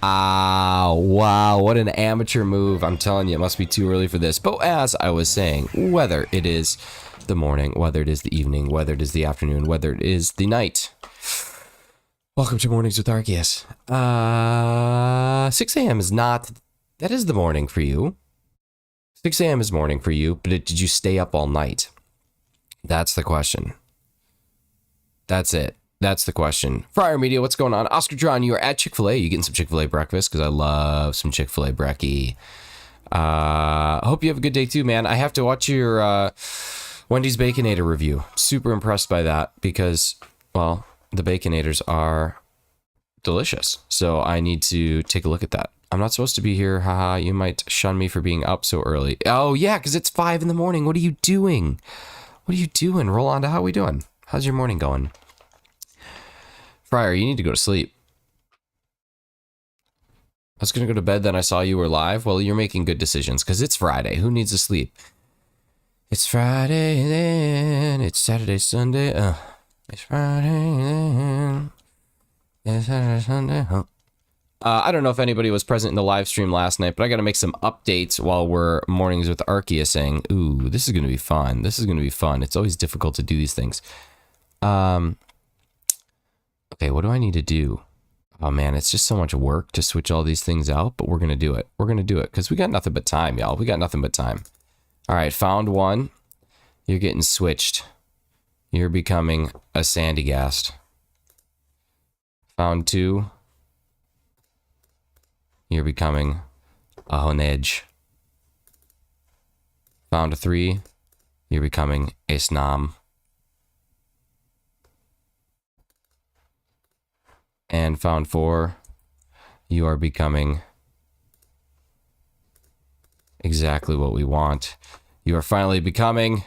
Wow, what an amateur move. I'm telling you, it must be too early for this. But as I was saying, whether it is the morning, whether it is the evening, whether it is the afternoon, whether it is the night. Welcome to Mornings with Arceus. 6 a.m. is not, that is the morning for you. 6 a.m. is morning for you, but did you stay up all night? That's the question. That's it. That's the question. Friar Media, what's going on? Oscar John, you are at Chick-fil-A. You getting some Chick-fil-A breakfast? Because I love some Chick-fil-A brekkie. I hope you have a good day too, man. I have to watch your Wendy's Baconator review. Super impressed by that because, well, the Baconators are delicious. So I need to take a look at that. I'm not supposed to be here. Haha, you might shun me for being up so early. Oh, yeah, because it's 5 in the morning. What are you doing? What are you doing? Rolanda, how are we doing? How's your morning going? Friar, you need to go to sleep. I was going to go to bed, then I saw you were live. Well, you're making good decisions, because it's Friday. Who needs to sleep? It's Friday, then. It's Saturday, Sunday. It's Friday, then. It's Saturday, Sunday. I don't know if anybody was present in the live stream last night, but I got to make some updates while we're Mornings with Arceus saying, ooh, this is going to be fun. This is going to be fun. It's always difficult to do these things. Okay, what do I need to do? Oh man, it's just so much work to switch all these things out, but we're going to do it. We're going to do it because we got nothing but time, y'all. We got nothing but time. All right, found one. You're getting switched. You're becoming a Sandygast. Found 2. You're becoming a Honedge. Found a 3. You're becoming a Snom. And found 4, you are becoming exactly what we want. You are finally becoming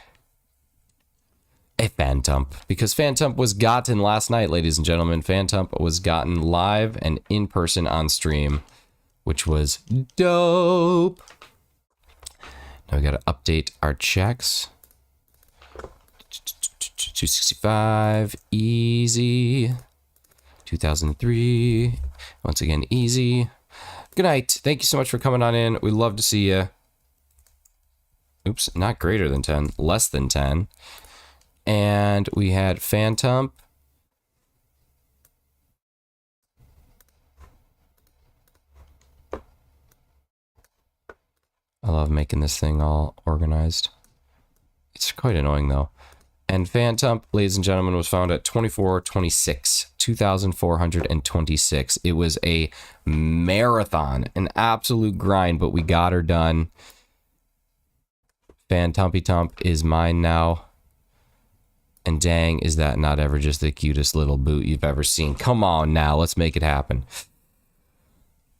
a Phantump. Because Phantump was gotten last night, ladies and gentlemen. Phantump was gotten live and in person on stream, which was dope. Now we got to update our checks. 265, easy. 2003, once again, easy. Good night. Thank you so much for coming on in. We love to see you. Oops, not greater than 10, less than 10. And we had Phantump. I love making this thing all organized. It's quite annoying though. And Phantump, ladies and gentlemen, was found at 2426, 2,426. It was a marathon, an absolute grind, but we got her done. Phantumpy Tump is mine now. And dang, is that not ever just the cutest little boot you've ever seen. Come on now, let's make it happen.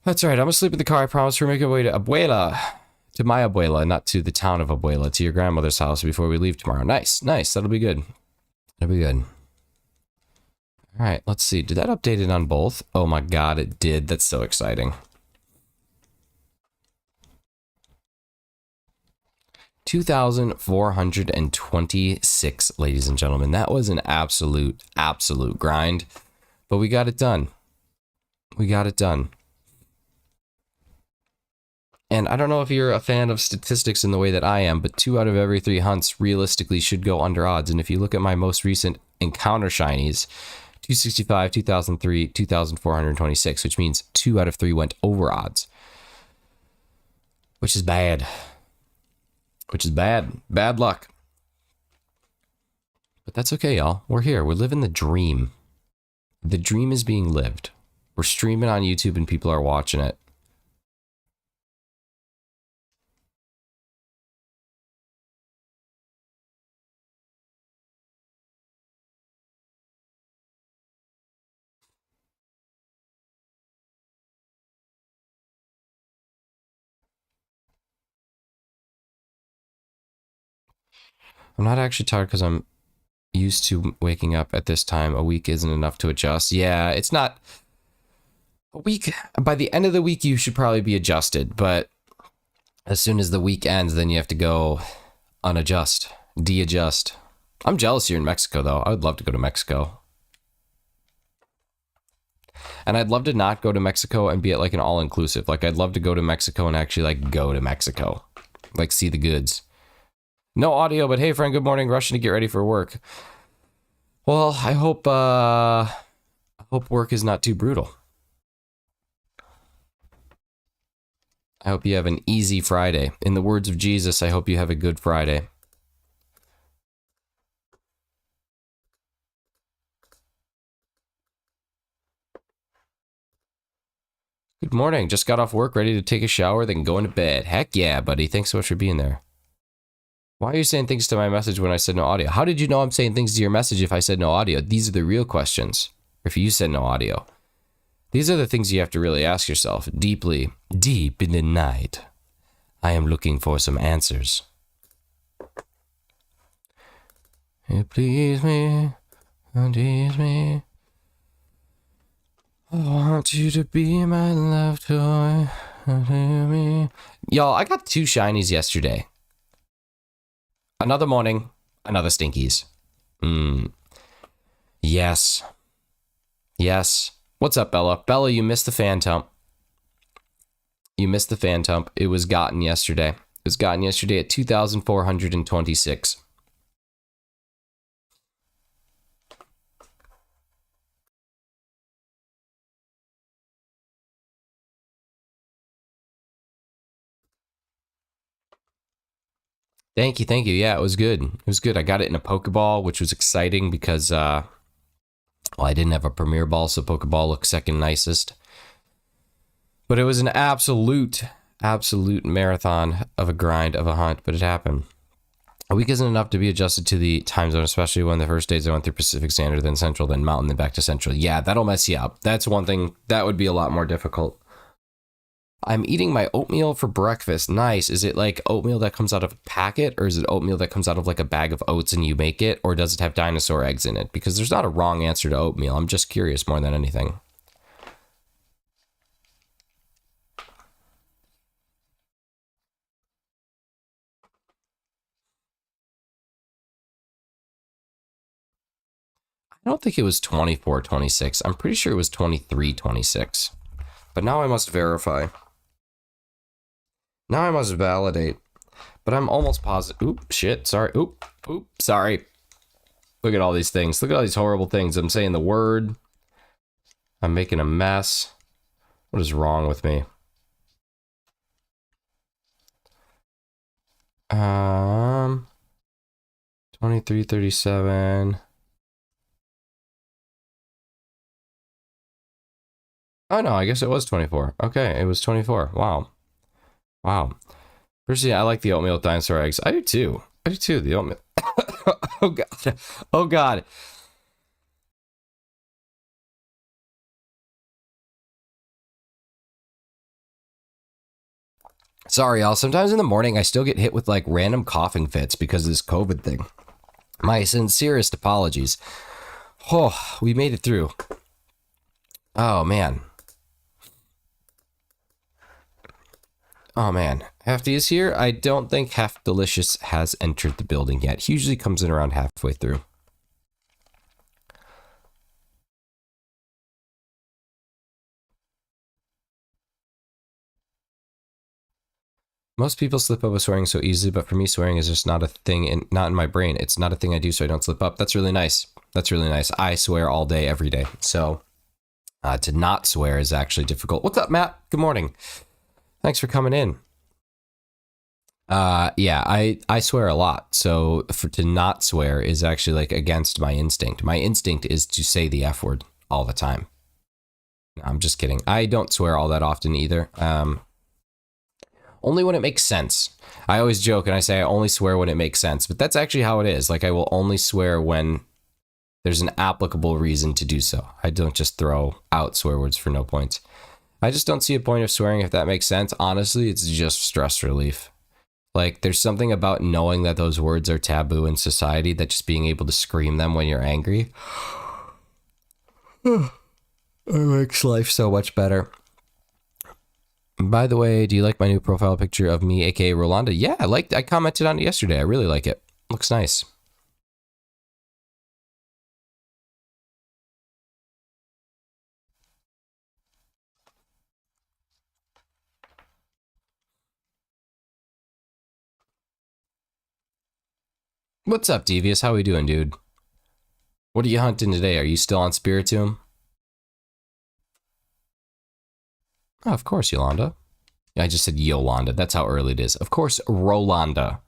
That's right, I'm gonna sleep in the car. I promise we're making our way to Abuela. To my abuela, not to the town of Abuela, to your grandmother's house before we leave tomorrow. Nice, nice. That'll be good. That'll be good. All right, let's see. Did that update it on both? Oh my god, it did. That's so exciting. 2,426, ladies and gentlemen. That was an absolute grind. But we got it done. We got it done. And I don't know if you're a fan of statistics in the way that I am, but 2 out of every 3 hunts realistically should go under odds. And if you look at my most recent encounter shinies, 265, 2003, 2,426, which means 2 out of 3 went over odds. Which is bad. Which is bad. Bad luck. But that's okay, y'all. We're here. We're living the dream. The dream is being lived. We're streaming on YouTube and people are watching it. I'm not actually tired because I'm used to waking up at this time. A week isn't enough to adjust. Yeah, it's not. A week, by the end of the week, you should probably be adjusted. But as soon as the week ends, then you have to go unadjust, de-adjust. I'm jealous you're in Mexico, though. I would love to go to Mexico. And I'd love to not go to Mexico and be at like an all-inclusive. Like, I'd love to go to Mexico and actually like go to Mexico. Like, see the goods. No audio, but hey, friend, good morning. Rushing to get ready for work. Well, I hope work is not too brutal. I hope you have an easy Friday. In the words of Jesus, I hope you have a good Friday. Good morning. Just got off work, ready to take a shower, then go into bed. Heck yeah, buddy. Thanks so much for being there. Why are you saying things to my message when I said no audio? How did you know I'm saying things to your message if I said no audio? These are the real questions. Or if you said no audio. These are the things you have to really ask yourself. Deeply, deep in the night. I am looking for some answers. It please me, tease me. I want you to be my love toy. Y'all, I got 2 shinies yesterday. Another morning, another stinkies. Yes. Yes. What's up, Bella? Bella, you missed the Phantump. You missed the Phantump. It was gotten yesterday. It was gotten yesterday at 2,426. Thank you, thank you. Yeah, it was good. It was good. I got it in a Pokeball, which was exciting because, well, I didn't have a Premier Ball, so Pokeball looked second nicest. But it was an absolute marathon of a grind of a hunt, but it happened. A week isn't enough to be adjusted to the time zone, especially when the first days I went through Pacific Standard, then Central, then Mountain, then back to Central. Yeah, that'll mess you up. That's one thing that would be a lot more difficult. I'm eating my oatmeal for breakfast. Nice. Is it like oatmeal that comes out of a packet, or is it oatmeal that comes out of like a bag of oats and you make it, or does it have dinosaur eggs in it? Because there's not a wrong answer to oatmeal. I'm just curious more than anything. I don't think it was 24-26. I'm pretty sure it was 23-26. But now I must verify. Now I must validate. But I'm almost positive. Oop, shit, sorry. Oop, sorry. Look at all these things. Look at all these horrible things. I'm saying the word. I'm making a mess. What is wrong with me? 23-37. Oh no, I guess it was 24. Okay, it was 24. Wow. Wow. Personally, I like the oatmeal with dinosaur eggs. I do too. The oatmeal. Oh god. Oh god. Sorry, y'all. Sometimes in the morning, I still get hit with like random coughing fits because of this COVID thing. My sincerest apologies. Oh, we made it through. Oh man. Oh man, Hefty is here. I don't think Half Delicious has entered the building yet. He usually comes in around halfway through. Most people slip up with swearing so easily, but for me, swearing is just not a thing, not in my brain. It's not a thing I do, so I don't slip up. That's really nice. That's really nice. I swear all day, every day. So to not swear is actually difficult. What's up, Matt? Good morning. Thanks for coming in. Yeah, I swear a lot. So to not swear is actually like against my instinct. My instinct is to say the F word all the time. No, I'm just kidding. I don't swear all that often either. Only when it makes sense. I always joke and I say I only swear when it makes sense, but that's actually how it is. Like I will only swear when there's an applicable reason to do so. I don't just throw out swear words for no points. I just don't see a point of swearing if that makes sense. Honestly, it's just stress relief. Like there's something about knowing that those words are taboo in society that just being able to scream them when you're angry it makes life so much better. By the way, do you like my new profile picture of me, aka Rolanda? Yeah, I commented on it yesterday. I really like it. Looks nice. What's up, Devious? How we doing, dude? What are you hunting today? Are you still on Spiritomb? Oh, of course, Yolanda. Yeah, I just said Yolanda. That's how early it is. Of course, Rolanda.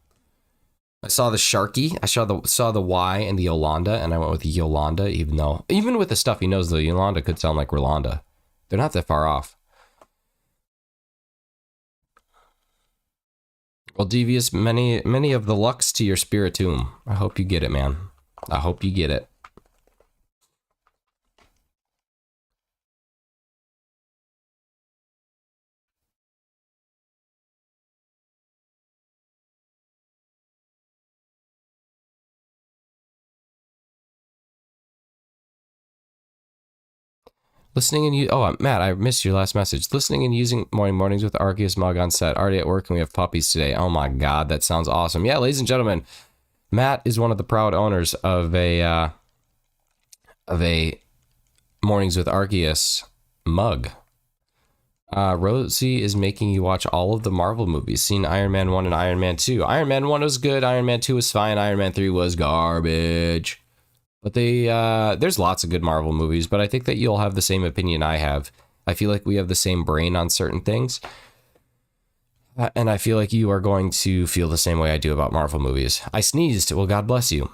I saw the Sharky. I saw the Y and the Yolanda, and I went with Yolanda, even with the stuff he knows, the Yolanda could sound like Rolanda. They're not that far off. Well, Devious, many of the lucks to your Spiritomb. I hope you get it, man. I hope you get it. Listening and Matt, I missed your last message. Listening and using mornings with Arceus Mug on set. Already at work and we have puppies today. Oh my god, that sounds awesome. Yeah, ladies and gentlemen, Matt is one of the proud owners of a Mornings with Arceus mug. Rosie is making you watch all of the Marvel movies. Seen Iron Man 1 and Iron Man 2. Iron Man 1 was good. Iron Man 2 was fine. Iron Man 3 was garbage. But there's lots of good Marvel movies, but I think that you'll have the same opinion I have. I feel like we have the same brain on certain things. And I feel like you are going to feel the same way I do about Marvel movies. I sneezed. Well, God bless you.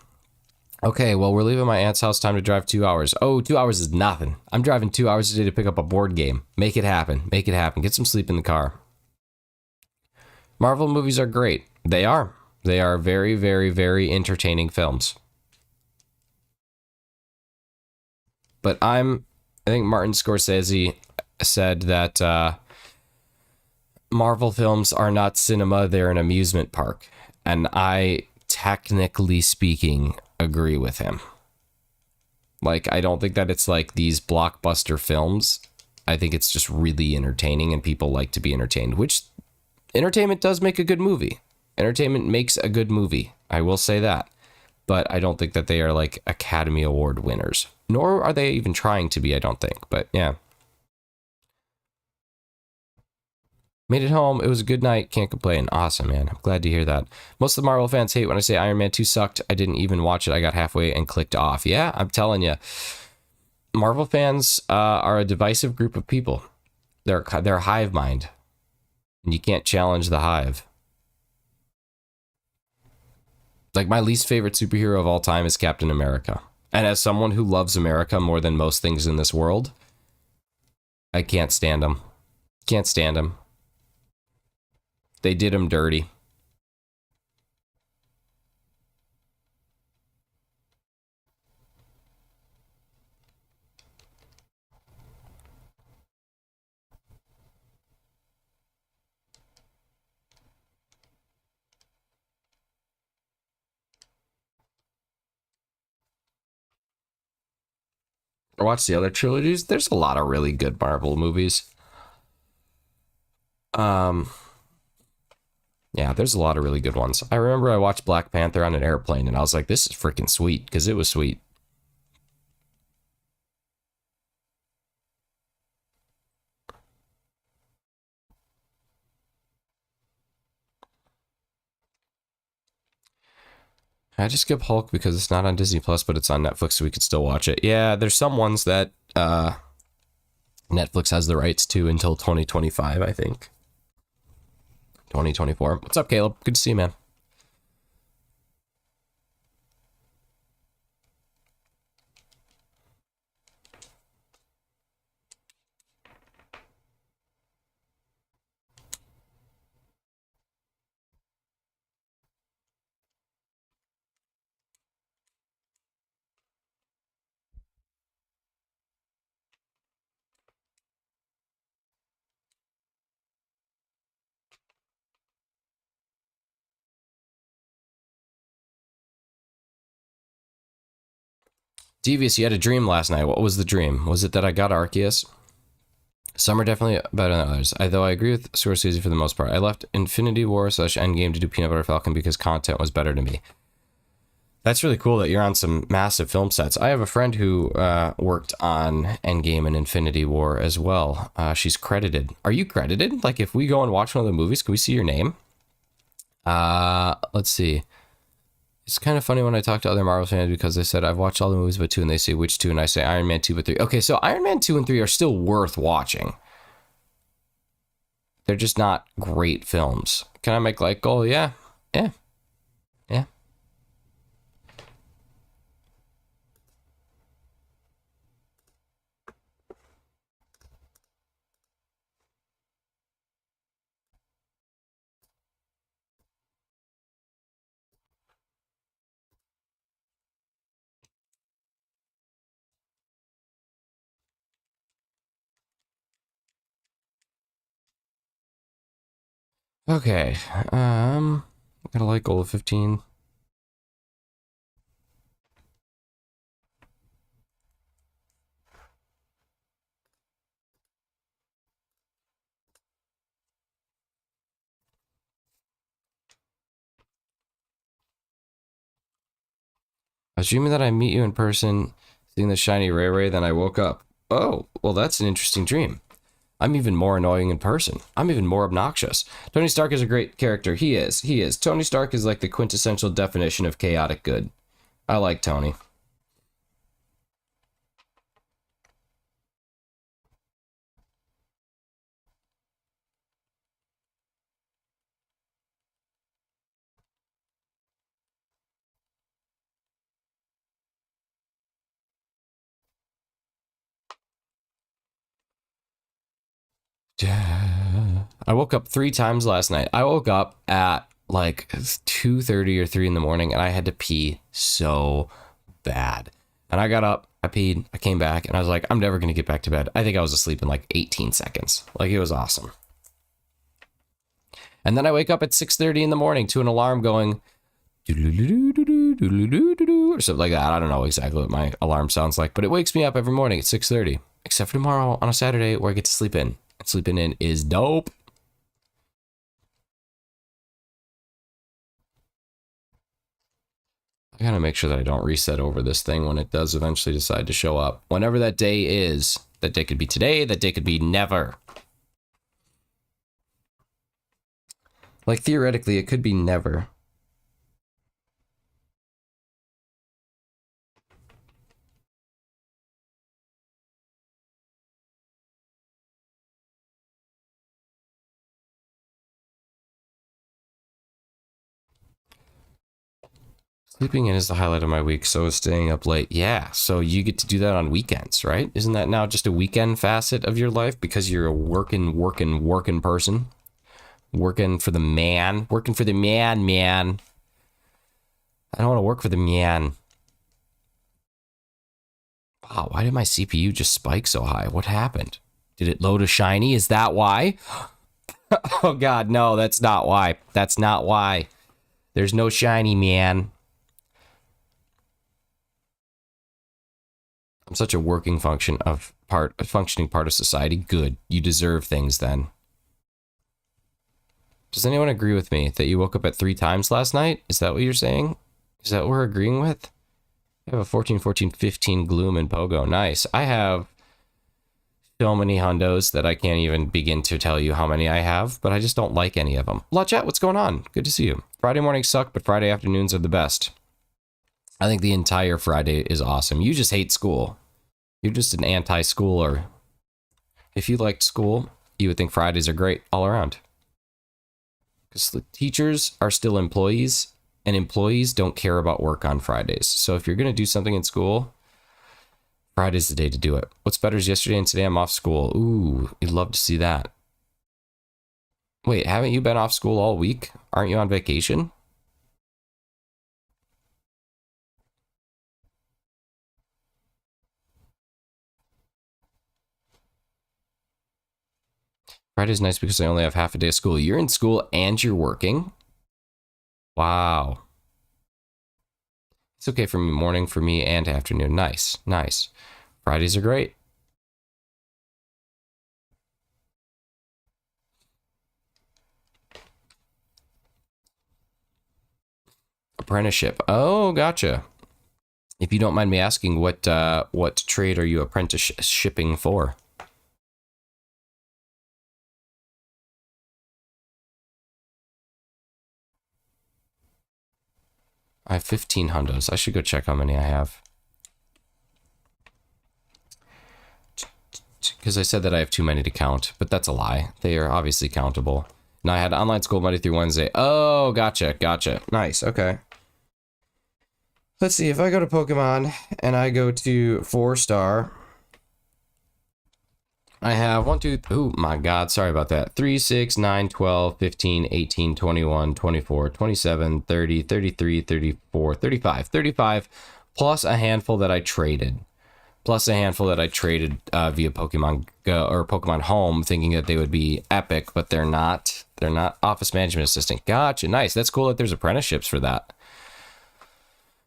Okay, well, we're leaving my aunt's house. Time to drive 2 hours. Oh, 2 hours is nothing. I'm driving 2 hours a day to pick up a board game. Make it happen. Make it happen. Get some sleep in the car. Marvel movies are great. They are. They are very, very, very entertaining films. But I think Martin Scorsese said that Marvel films are not cinema, they're an amusement park. And I, technically speaking, agree with him. Like, I don't think that it's like these blockbuster films. I think it's just really entertaining and people like to be entertained, which entertainment does make a good movie. Entertainment makes a good movie. I will say that. But I don't think that they are like Academy Award winners. Nor are they even trying to be, I don't think. But yeah. Made it home. It was a good night. Can't complain. Awesome, man. I'm glad to hear that. Most of the Marvel fans hate when I say Iron Man 2 sucked. I didn't even watch it. I got halfway and clicked off. Yeah, I'm telling you. Marvel fans are a divisive group of people. They're a hive mind. And you can't challenge the hive. Like, my least favorite superhero of all time is Captain America. And as someone who loves America more than most things in this world, I can't stand him. Can't stand him. They did him dirty. Or watch the other trilogies. There's a lot of really good Marvel movies. Yeah, there's a lot of really good ones. I remember I watched Black Panther on an airplane and I was like, this is freaking sweet, because it was sweet. I just skip Hulk because it's not on Disney Plus, but it's on Netflix, so we could still watch it. Yeah, there's some ones that Netflix has the rights to until 2025, I think. 2024. What's up, Caleb? Good to see you, man. Devious, you had a dream last night. What was the dream? Was it that I got Arceus? Some are definitely better than others, though I agree with Scorsese for the most part. I left Infinity War / Endgame to do Peanut Butter Falcon because content was better to me. That's really cool that you're on some massive film sets. I have a friend who worked on Endgame and Infinity War as well. She's credited. Are you credited? Like, if we go and watch one of the movies, can we see your name? Let's see. It's kind of funny when I talk to other Marvel fans because they said I've watched all the movies but 2 and they say which 2 and I say Iron Man 2 but 3. Okay, so Iron Man 2 and 3 are still worth watching. They're just not great films. Can I make like goal? Yeah. Yeah. Yeah. Okay. Got a like goal of 15. I was dreaming that I meet you in person, seeing the shiny Ray Ray, then I woke up. Oh, well, that's an interesting dream. I'm even more annoying in person. I'm even more obnoxious. Tony Stark is a great character. He is. He is. Tony Stark is like the quintessential definition of chaotic good. I like Tony. I woke up 3 times last night. I woke up at like 2:30 or 3 in the morning and I had to pee so bad. And I got up, I peed, I came back, and I was like, I'm never going to get back to bed. I think I was asleep in like 18 seconds. Like, it was awesome. And then I wake up at 6:30 in the morning to an alarm going or something like that. I don't know exactly what my alarm sounds like, but it wakes me up every morning at 6:30, except for tomorrow on a Saturday where I get to sleep in. And sleeping in is dope. I gotta make sure that I don't reset over this thing when it does eventually decide to show up. Whenever that day is. That day could be today, that day could be never. Like, theoretically, it could be never. Sleeping in is the highlight of my week, so is staying up late. Yeah, so you get to do that on weekends, right? Isn't that now just a weekend facet of your life because you're a working person? Working for the man. Working for the man. I don't want to work for the man. Wow, why did my CPU just spike so high? What happened? Did it load a shiny? Is that why? Oh god, no, that's not why. That's not why. There's no shiny, man. I'm such a functioning part of society. Good. You deserve things then. Does anyone agree with me that you woke up at 3 times last night? Is that what you're saying? Is that what we're agreeing with? I have a 14, 14, 15 Gloom and Pogo. Nice. I have so many hundos that I can't even begin to tell you how many I have, but I just don't like any of them. La Chat, what's going on? Good to see you. Friday mornings suck, but Friday afternoons are the best. I think the entire Friday is awesome. You just hate school. You're just an anti-schooler. If you liked school, you would think Fridays are great all around. Because the teachers are still employees, and employees don't care about work on Fridays. So if you're going to do something in school, Friday's the day to do it. What's better is yesterday and today I'm off school. Ooh, you'd love to see that. Wait, haven't you been off school all week? Aren't you on vacation? Friday's nice because I only have half a day of school. You're in school and you're working? Wow. It's okay for me, morning for me and afternoon. Nice, nice. Fridays are great. Apprenticeship. Oh, gotcha. If you don't mind me asking, what trade are you apprenticeshipping for? I have 15 hundos. I should go check how many I have. Because I said that I have too many to count, but that's a lie. They are obviously countable. Now I had online school Monday through Wednesday. Oh, gotcha, gotcha. Nice, okay. Let's see, if I go to Pokemon and I go to 4-star, I have 1, 2, oh my god, sorry about that. 3, 6, 9, 12, 15, 18, 21, 24, 27, 30, 33, 34, 35. 35 plus a handful that I traded. Via Pokemon Go or Pokemon Home, thinking that they would be epic, but they're not. They're not office management assistant. Gotcha, nice. That's cool that there's apprenticeships for that.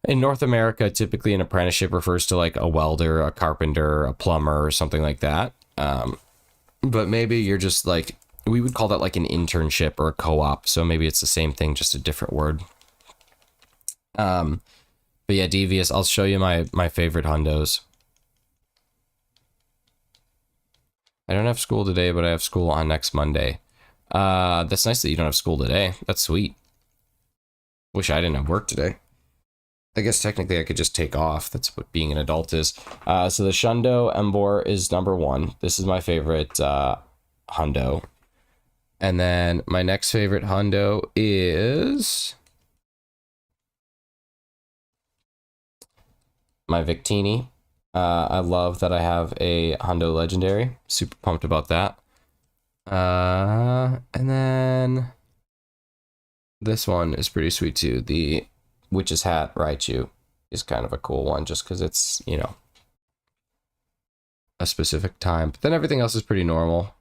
In North America, typically an apprenticeship refers to like a welder, a carpenter, a plumber, or something like that. But maybe you're just like, we would call that like an internship or a co-op. So maybe it's the same thing, just a different word. But yeah, Devious, I'll show you my favorite hundos. I don't have school today, but I have school on next Monday. That's nice that you don't have school today. That's sweet. Wish I didn't have work today. I guess technically I could just take off. That's what being an adult is. So the Shundo Embor is number 1. This is my favorite hundo. And then my next favorite hundo is my Victini. I love that I have a hundo legendary. Super pumped about that. And then this one is pretty sweet too. The Witch's Hat Raichu is kind of a cool one just because it's, you know, a specific time. But then everything else is pretty normal.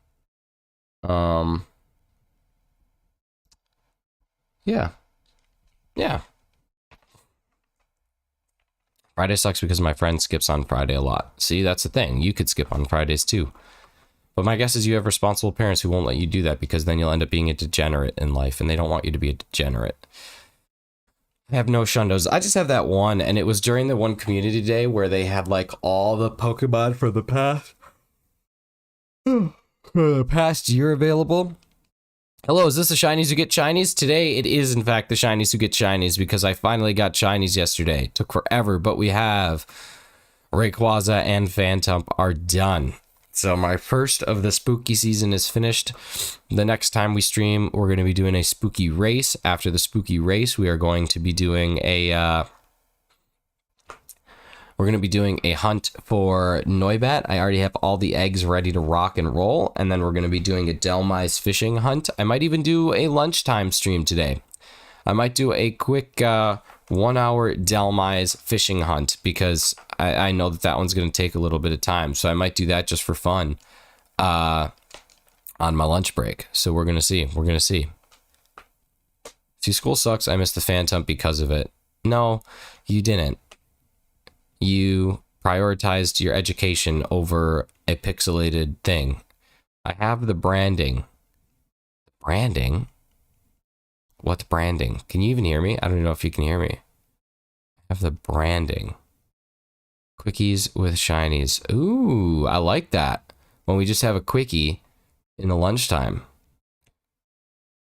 Yeah. Friday sucks because my friend skips on Friday a lot. See, that's the thing. You could skip on Fridays too. But my guess is you have responsible parents who won't let you do that because then you'll end up being a degenerate in life and they don't want you to be a degenerate. I have no Shundos. I just have that one, and it was during the one community day where they had like all the Pokemon for the past year available. Hello, is this the shinies who get shinies? Today it is in fact the shinies who get shinies because I finally got shinies yesterday. It took forever, but we have Rayquaza and Phantump are done. So my first of the spooky season is finished. The next time we stream, we're going to be doing a spooky race. After the spooky race, we are going to be doing a hunt for Noibat. I already have all the eggs ready to rock and roll, and then we're going to be doing a Delmise fishing hunt. I might even do a lunchtime stream today. I might do a quick 1-hour Delmise fishing hunt because I know that one's going to take a little bit of time. So I might do that just for fun on my lunch break. So we're going to see. We're going to see. See, school sucks. I missed the Phantump because of it. No, you didn't. You prioritized your education over a pixelated thing. I have the branding. Branding? What's branding? Can you even hear me? I don't even know if you can hear me. I have the branding. Quickies with shinies. Ooh, I like that. When we just have a quickie in the lunchtime.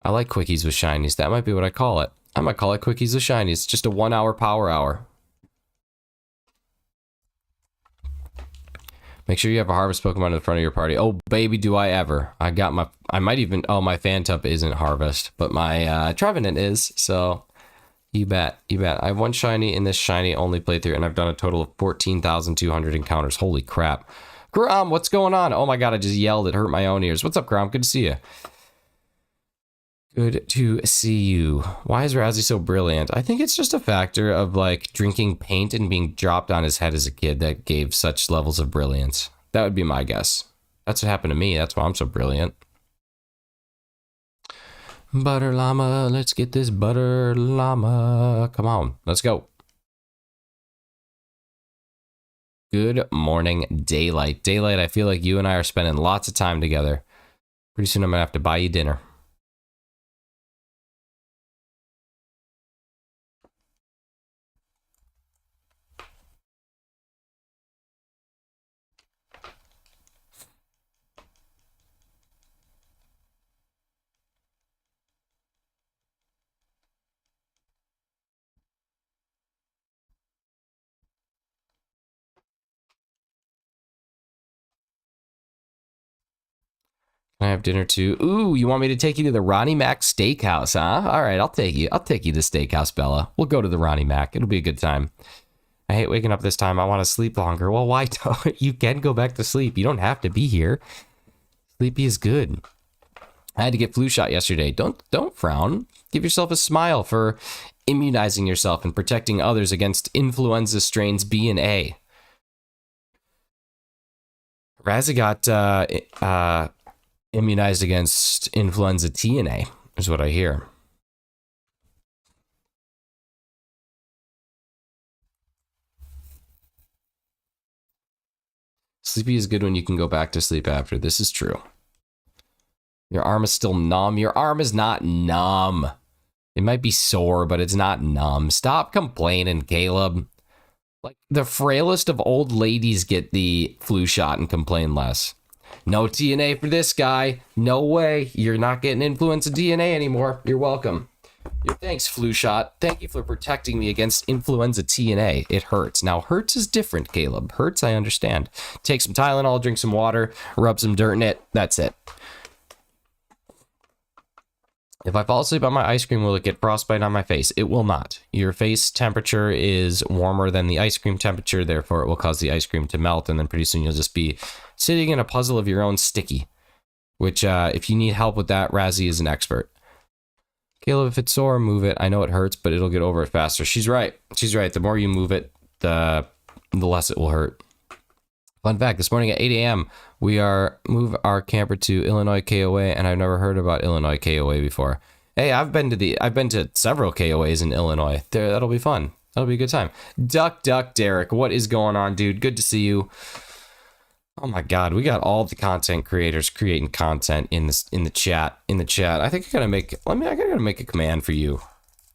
I like quickies with shinies. That might be what I call it. I might call it quickies with shinies. Just a 1-hour power hour. Make sure you have a harvest Pokemon in the front of your party. Oh, baby, do I ever. I might even, oh, my Phantump isn't harvest, but my Trevenant is, so you bet. I have one shiny in this shiny only playthrough, and I've done a total of 14,200 encounters. Holy crap. Grom, what's going on? Oh my god, I just yelled. It hurt my own ears. What's up, Grom? Good to see you. Good to see you. Why is Razzie so brilliant? I think it's just a factor of like drinking paint and being dropped on his head as a kid that gave such levels of brilliance. That would be my guess. That's what happened to me. That's why I'm so brilliant. Butter llama, let's get this butter llama. Come on, let's go. Good morning, Daylight. Daylight, I feel like you and I are spending lots of time together. Pretty soon I'm gonna have to buy you dinner. Can I have dinner too? Ooh, you want me to take you to the Ronnie Mac Steakhouse, huh? All right, I'll take you. I'll take you to the steakhouse, Bella. We'll go to the Ronnie Mac. It'll be a good time. I hate waking up this time. I want to sleep longer. Well, why don't you can go back to sleep? You don't have to be here. Sleepy is good. I had to get flu shot yesterday. Don't frown. Give yourself a smile for immunizing yourself and protecting others against influenza strains B and A. Razzie got immunized against influenza T and A, is what I hear. Sleepy is good when you can go back to sleep after. This is true. Your arm is still numb. Your arm is not numb. It might be sore, but it's not numb. Stop complaining, Caleb. Like, the frailest of old ladies get the flu shot and complain less. No TNA for this guy. No way. You're not getting influenza DNA anymore. You're welcome. Thanks, flu shot. Thank you for protecting me against influenza TNA. It hurts. Now, hurts is different, Caleb. Hurts, I understand. Take some Tylenol, drink some water, rub some dirt in it. That's it. If I fall asleep on my ice cream, will it get frostbite on my face? It will not. Your face temperature is warmer than the ice cream temperature, therefore it will cause the ice cream to melt, and then pretty soon you'll just be sitting in a puzzle of your own sticky, which if you need help with that, Razzie is an expert. Caleb, if it's sore, move it. I know it hurts, but it'll get over it faster. She's right. She's right. The more you move it, the less it will hurt. Fun fact, this morning at 8 a.m., we move our camper to Illinois KOA, and I've never heard about Illinois KOA before. Hey, I've been to several KOAs in Illinois. That'll be fun. That'll be a good time. Duck, Derek, what is going on, dude? Good to see you. Oh my God, we got all the content creators creating content in the chat. I think I gotta make a command for you,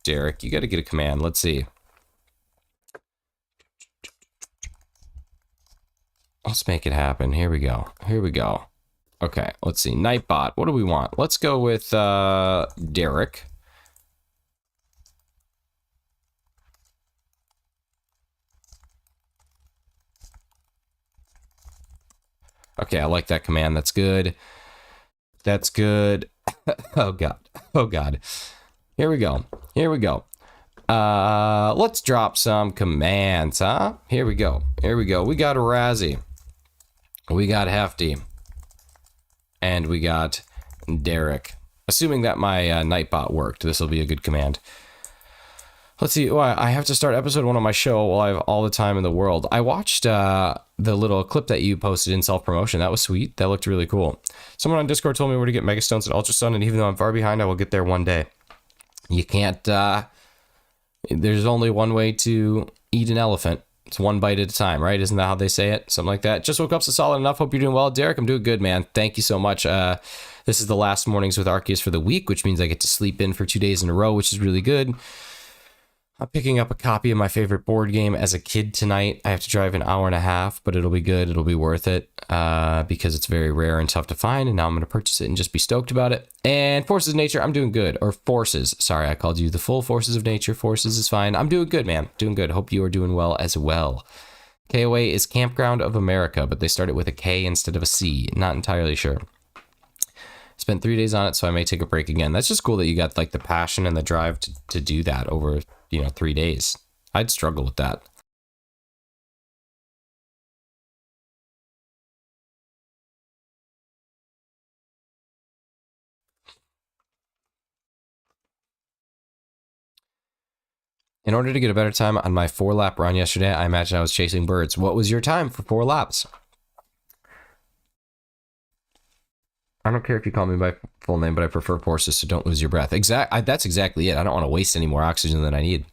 Derek. You gotta get a command. Let's see. Let's make it happen. Here we go. Okay, let's see. Nightbot. What do we want? Let's go with Derek. Okay, I like that command. That's good. Oh God. Here we go. Let's drop some commands, huh? Here we go. We got a Razzie. We got Hefty. And we got Derek. Assuming that my Nightbot worked, this will be a good command. Let's see. Oh, I have to start episode 1 on my show while I have all the time in the world. I watched the little clip that you posted in self-promotion. That was sweet. That looked really cool. Someone on Discord told me where to get Megastones and Ultra Sun, and even though I'm far behind, I will get there one day. You can't... there's only one way to eat an elephant. It's one bite at a time, right? Isn't that how they say it? Something like that. Just woke up, so solid enough. Hope you're doing well. Derek, I'm doing good, man. Thank you so much. This is the last mornings with Arceus for the week, which means I get to sleep in for 2 days in a row, which is really good. I'm picking up a copy of my favorite board game as a kid tonight. I have to drive an hour and a half, but it'll be good. It'll be worth it because it's very rare and tough to find. And now I'm going to purchase it and just be stoked about it. And Forces of Nature, I'm doing good. Or Forces. Sorry, I called you the full Forces of Nature. Forces is fine. I'm doing good, man. Doing good. Hope you are doing well as well. KOA is Campground of America, but they started with a K instead of a C. Not entirely sure. Spent 3 days on it, so I may take a break again. That's just cool that you got like the passion and the drive to do that over 3 days. I'd struggle with that. In order to get a better time on my 4-lap run yesterday, I imagine I was chasing birds. What was your time for 4 laps? I don't care if you call me by full name, but I prefer Forces, so don't lose your breath. That's exactly it. I don't want to waste any more oxygen than I need.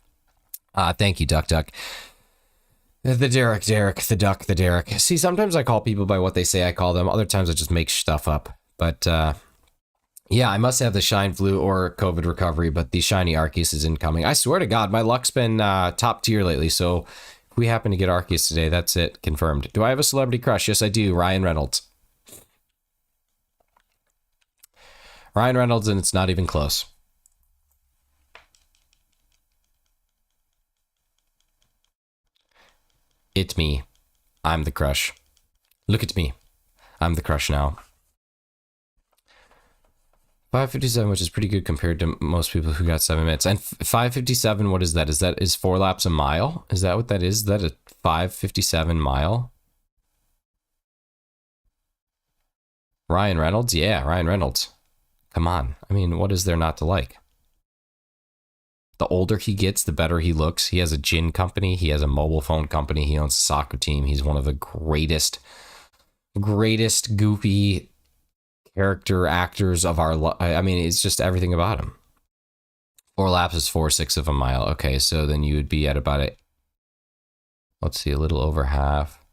Thank you, Duck. The Derek, the Duck, the Derek. See, sometimes I call people by what they say I call them. Other times I just make stuff up. But yeah, I must have the Shine Flu or COVID recovery, but the Shiny Arceus is incoming. I swear to God, my luck's been top tier lately, so if we happen to get Arceus today, that's it. Confirmed. Do I have a celebrity crush? Yes, I do. Ryan Reynolds. Ryan Reynolds, and it's not even close. It's me. I'm the crush. Look at me. I'm the crush now. 5:57, which is pretty good compared to most people who got 7 minutes. And 5:57, what is that? Is 4 laps a mile? Is that what that is? Is that a 5:57 mile? Ryan Reynolds? Yeah, Ryan Reynolds. Come on. I mean, what is there not to like? The older he gets, the better he looks. He has a gin company. He has a mobile phone company. He owns a soccer team. He's one of the greatest goofy character actors of our I mean, it's just everything about him. 4 laps is 4/6 of a mile. Okay, so then you would be at about let's see, a little over half.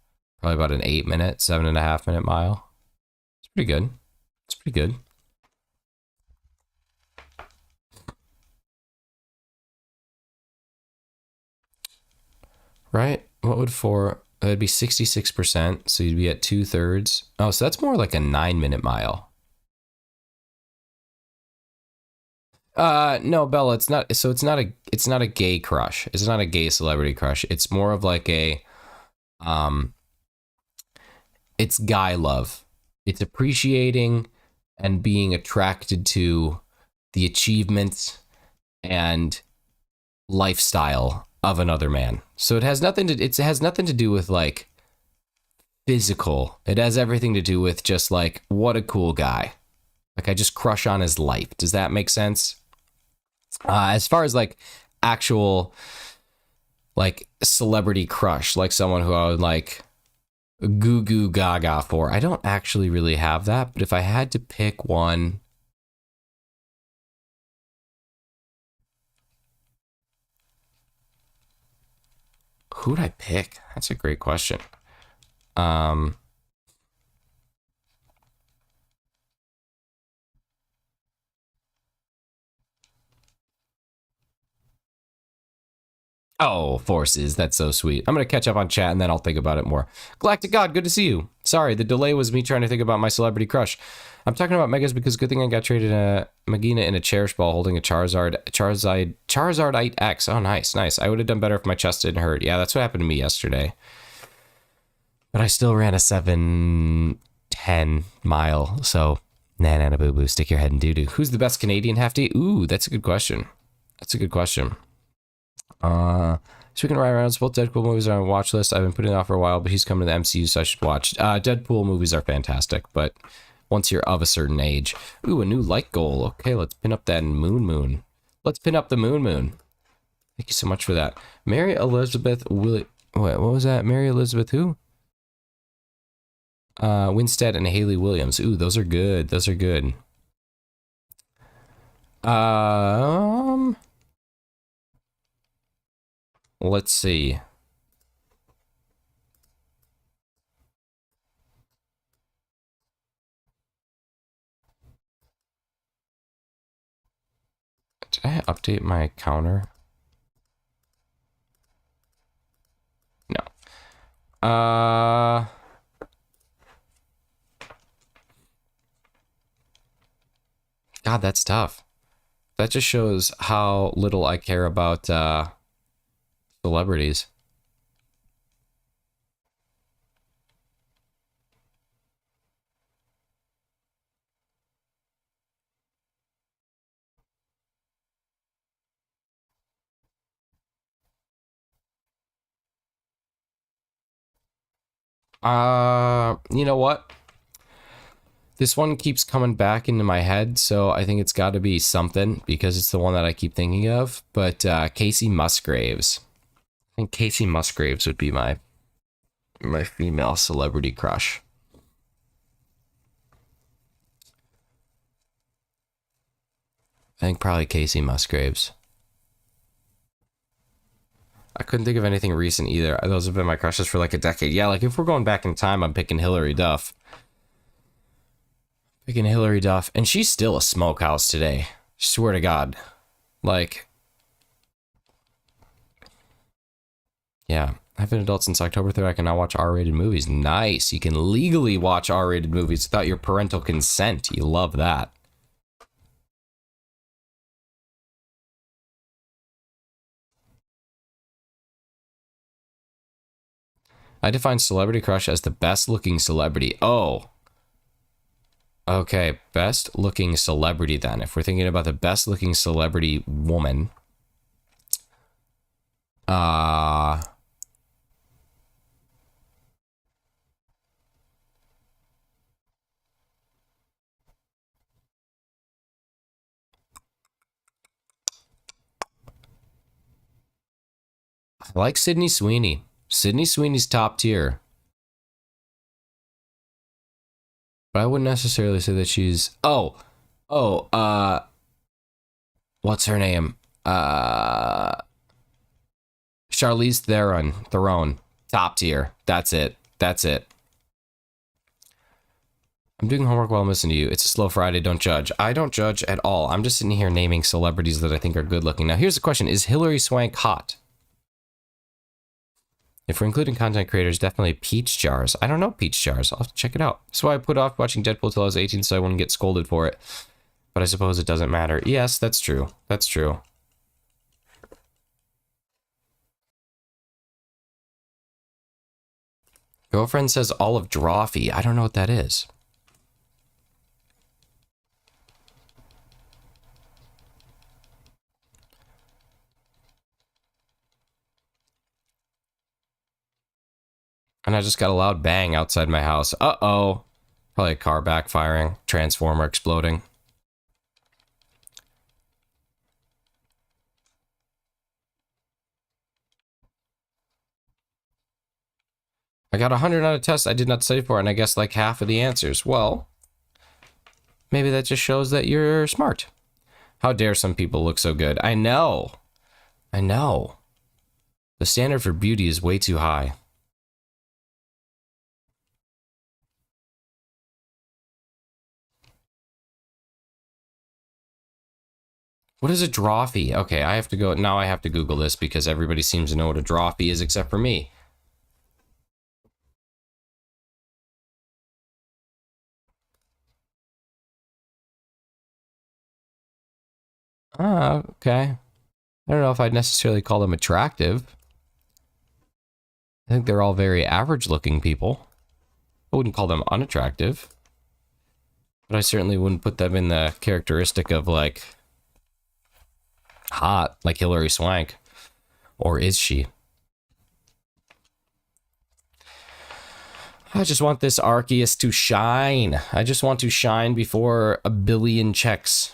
Probably about an 8-minute, 7.5-minute mile. It's pretty good. It's pretty good. Right? What would that'd be 66%, so you'd be at 2/3. Oh, so that's more like a 9-minute mile. No, Bella, it's not. So it's not a gay crush. It's not a gay celebrity crush. It's more of like um, it's guy love. It's appreciating and being attracted to the achievements and lifestyle of another man. So it has nothing to do with like physical. It has everything to do with just like what a cool guy. Like I just crush on his life. Does that make sense? As far as like actual like celebrity crush, like someone who I would like goo goo gaga for, I don't actually really have that. But if I had to pick one, who'd I pick? That's a great question. Oh, forces. That's so sweet. I'm going to catch up on chat and then I'll think about it more. Galactic God, good to see you. Sorry, the delay was me trying to think about my celebrity crush. I'm talking about Megas because good thing I got traded a Magina in a Cherish Ball holding a Charizardite X. Oh, nice, nice. I would have done better if my chest didn't hurt. Yeah, that's what happened to me yesterday. But I still ran a 7:10 mile. So, nah, boo boo, stick your head in doo doo. Who's the best Canadian Hefty? Ooh, that's a good question. That's a good question. Speaking of Ryan Reynolds, both Deadpool movies are on watch list. I've been putting it off for a while, but he's coming to the MCU, so I should watch. Deadpool movies are fantastic, but once you're of a certain age. Ooh, a new light goal. Okay, let's pin up that moon. Let's pin up the moon. Thank you so much for that. Mary Elizabeth Wait, what was that? Mary Elizabeth who? Winstead and Haley Williams. Ooh, those are good. Those are good. Let's see. Did I update my counter? No. God, that's tough. That just shows how little I care about celebrities. You know what? This one keeps coming back into my head, so I think it's got to be something because it's the one that I keep thinking of. But Casey Musgraves. I think Casey Musgraves would be my female celebrity crush. I think probably Casey Musgraves. I couldn't think of anything recent either. Those have been my crushes for like a decade. Yeah, like if we're going back in time, I'm picking Hilary Duff. And she's still a smokehouse today. Swear to God. Like, yeah. I've been an adult since October 3rd. I can now watch R-rated movies. Nice. You can legally watch R-rated movies without your parental consent. You love that. I define celebrity crush as the best looking celebrity. Oh. Okay, best looking celebrity then. If we're thinking about the best looking celebrity woman. I like Sydney Sweeney. Sydney Sweeney's top tier. But I wouldn't necessarily say that she's... what's her name? Charlize Theron. Top tier. That's it. That's it. I'm doing homework while I'm listening to you. It's a slow Friday. Don't judge. I don't judge at all. I'm just sitting here naming celebrities that I think are good looking. Now, here's the question. Is Hilary Swank hot? If we're including content creators, definitely Peach Jars. I don't know Peach Jars. I'll have to check it out. That's why I put off watching Deadpool till I was 18 so I wouldn't get scolded for it. But I suppose it doesn't matter. Yes, that's true. That's true. Girlfriend says Olive Drawfee. I don't know what that is. And I just got a loud bang outside my house. Uh-oh. Probably a car backfiring. Transformer exploding. I got 100 on a test I did not study for, and I guess like half of the answers. Well, maybe that just shows that you're smart. How dare some people look so good? I know. I know. The standard for beauty is way too high. What is a drawfee? Okay, I have to go. Now I have to Google this because everybody seems to know what a drawfee is except for me. Ah, okay. I don't know if I'd necessarily call them attractive. I think they're all very average looking people. I wouldn't call them unattractive. But I certainly wouldn't put them in the characteristic of like hot, like Hilary Swank. Or is she? I just want this Arceus to shine. I just want to shine before a billion checks.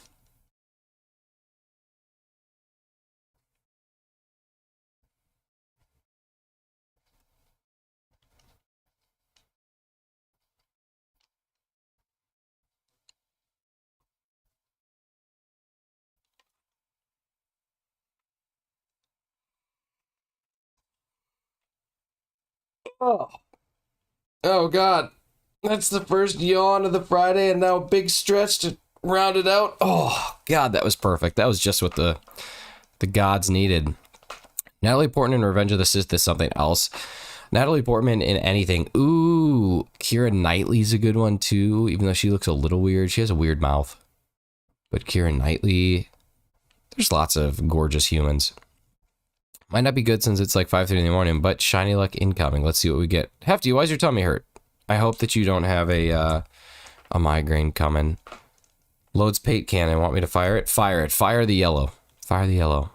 Oh. Oh God. That's the first yawn of the Friday and now a big stretch to round it out. Oh God, that was perfect. That was just what the gods needed. Natalie Portman in Revenge of the Sith is something else. Natalie Portman in anything. Ooh, Keira Knightley's a good one too, even though she looks a little weird. She has a weird mouth. But Keira Knightley, there's lots of gorgeous humans. Might not be good since it's like 5:30 in the morning, but shiny luck incoming. Let's see what we get. Hefty, why's your tummy hurt? I hope that you don't have a migraine coming. Loads paint cannon. Want me to fire it? Fire it. Fire the yellow. Fire the yellow.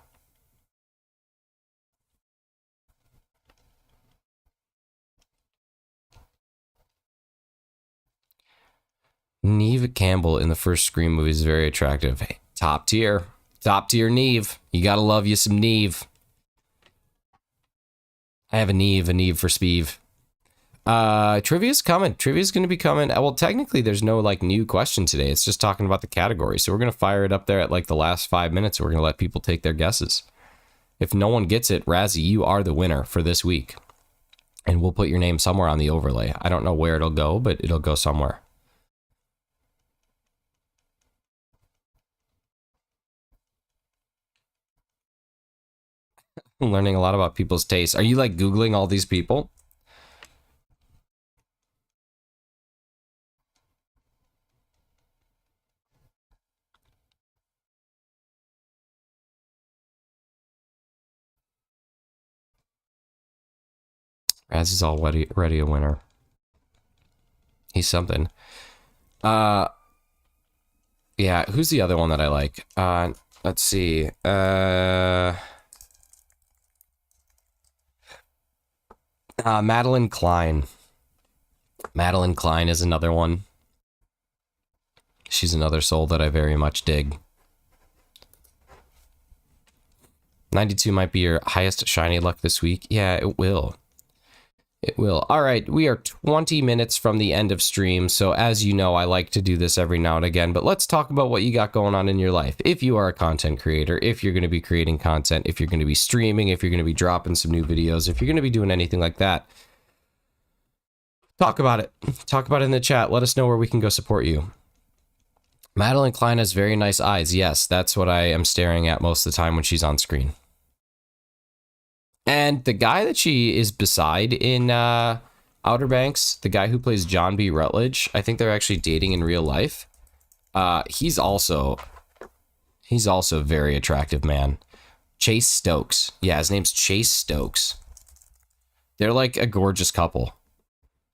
Neve Campbell in the first Scream movie is very attractive. Hey, top tier. Top tier Neve. You gotta love you some Neve. I have a Neve for Speeve. Trivia's coming. Trivia's going to be coming. Well, technically, there's no like new question today. It's just talking about the category. So we're going to fire it up there at like the last 5 minutes. We're going to let people take their guesses. If no one gets it, Razzie, you are the winner for this week. And we'll put your name somewhere on the overlay. I don't know where it'll go, but it'll go somewhere. I'm learning a lot about people's tastes. Are you like Googling all these people? Raz is already a winner. He's something. Yeah, who's the other one that I like? Let's see. Madeline Klein. Madeline Klein is another one. She's another soul that I very much dig. 92 might be your highest shiny luck this week. Yeah, it will. It will. All right, we are 20 minutes from the end of stream, so as you know, I like to do this every now and again, but let's talk about what you got going on in your life. If you are a content creator, if you're going to be creating content, if you're going to be streaming, if you're going to be dropping some new videos, if you're going to be doing anything like that, talk about it. Talk about it in the chat. Let us know where we can go support you. Madeline Klein has very nice eyes. Yes, that's what I am staring at most of the time when she's on screen. And the guy that she is beside in Outer Banks, the guy who plays John B. Rutledge, I think they're actually dating in real life. He's also a very attractive man. Chase Stokes. Yeah, his name's Chase Stokes. They're like a gorgeous couple.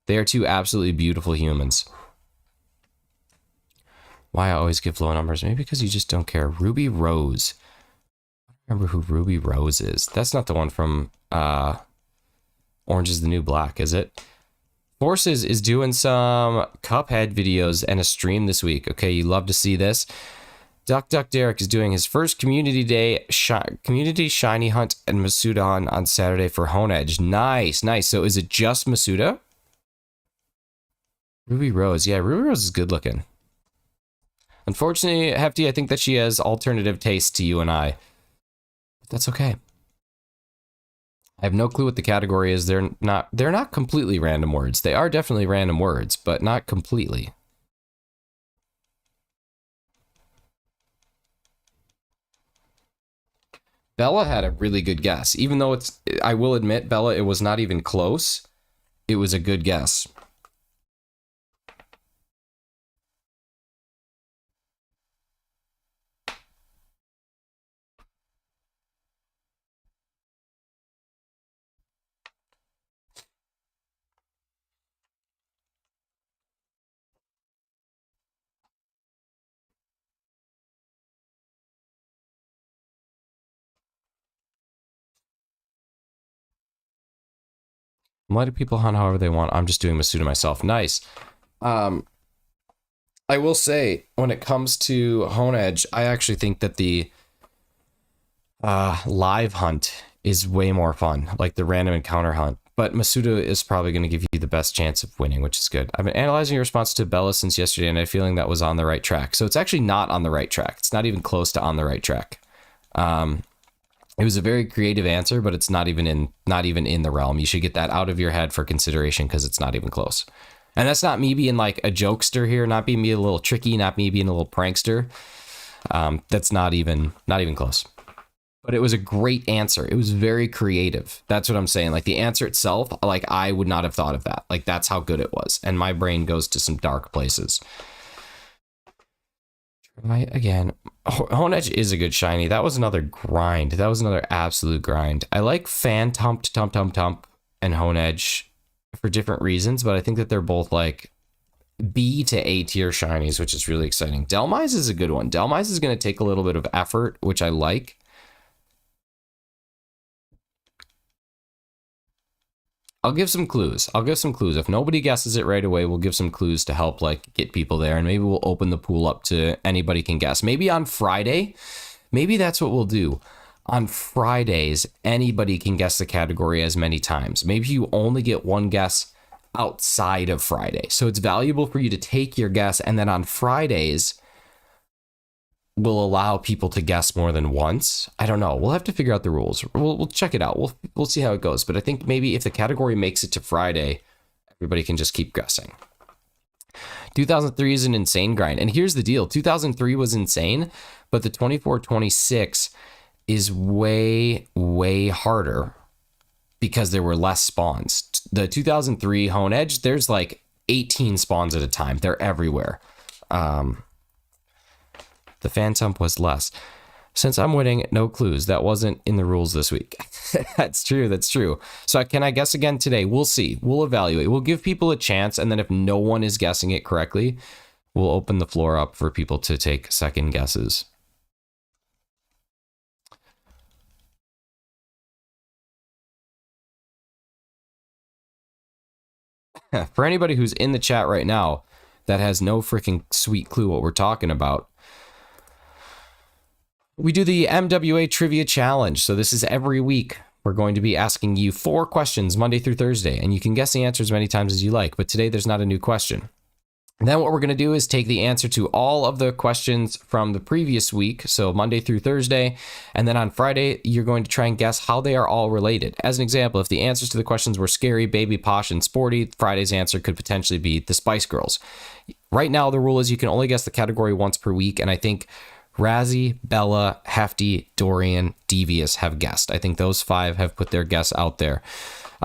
They are two absolutely beautiful humans. Why I always give low numbers? Maybe because you just don't care. Ruby Rose. I don't remember who Ruby Rose is. That's not the one from Orange is the New Black, is it? Forces is doing some Cuphead videos and a stream this week. Okay, you love to see this. Duck Derek is doing his first community day, community shiny hunt and Masuda on Saturday for Honedge. Nice, nice. So is it just Masuda? Ruby Rose. Yeah, Ruby Rose is good looking. Unfortunately, Hefty, I think that she has alternative tastes to you and I. But that's okay. I have no clue what the category is. They're not completely random words. They are definitely random words, but not completely. Bella had a really good guess. Even though I will admit, Bella, it was not even close. It was a good guess. I'm letting people hunt however they want. I'm just doing Masuda myself. Nice. I will say, when it comes to Honedge, I actually think that the live hunt is way more fun, like the random encounter hunt. But Masuda is probably going to give you the best chance of winning, which is good. I've been analyzing your response to Bella since yesterday, and I have a feeling that was on the right track. So it's actually not on the right track. It's not even close to on the right track. It was a very creative answer, but it's not even in the realm. You should get that out of your head for consideration because it's not even close. And that's not me being like a jokester here, not being me a little tricky, not me being a little prankster. That's not even close. But it was a great answer. It was very creative. That's what I'm saying. Like the answer itself, like I would not have thought of that. Like that's how good it was. And my brain goes to some dark places. Try again. Honedge is a good shiny. That was another grind. That was another absolute grind. I like Fan Tump and Honedge for different reasons, but I think that they're both like B to A tier shinies, which is really exciting. Delmise is a good one. Delmise is going to take a little bit of effort, which I like. I'll give some clues. If nobody guesses it right away, we'll give some clues to help like get people there, and maybe we'll open the pool up to anybody can guess. Maybe on Friday, maybe that's what we'll do. On Fridays, anybody can guess the category as many times. Maybe you only get one guess outside of Friday. So it's valuable for you to take your guess, and then on Fridays, we'll allow people to guess more than once. I don't know. We'll have to figure out the rules. We'll check it out. We'll see how it goes. But I think maybe if the category makes it to Friday, everybody can just keep guessing. 2003 is an insane grind. And here's the deal. 2003 was insane, but the 24-26 is way, way harder because there were less spawns. The 2003 Honedge, there's like 18 spawns at a time. They're everywhere. The fan tump was less. Since I'm winning, no clues. That wasn't in the rules this week. That's true. So can I guess again today? We'll see. We'll evaluate. We'll give people a chance, and then if no one is guessing it correctly, we'll open the floor up for people to take second guesses. For anybody who's in the chat right now that has no freaking sweet clue what we're talking about, we do the MWA Trivia Challenge. So this is every week. We're going to be asking you 4 questions Monday through Thursday, and you can guess the answers as many times as you like, but today there's not a new question. And then what we're going to do is take the answer to all of the questions from the previous week, so Monday through Thursday, and then on Friday, you're going to try and guess how they are all related. As an example, if the answers to the questions were scary, baby, posh, and sporty, Friday's answer could potentially be the Spice Girls. Right now, the rule is you can only guess the category once per week, and I think Razzie, Bella, Hefty, Dorian, Devious have guessed. I think those 5 have put their guess out there.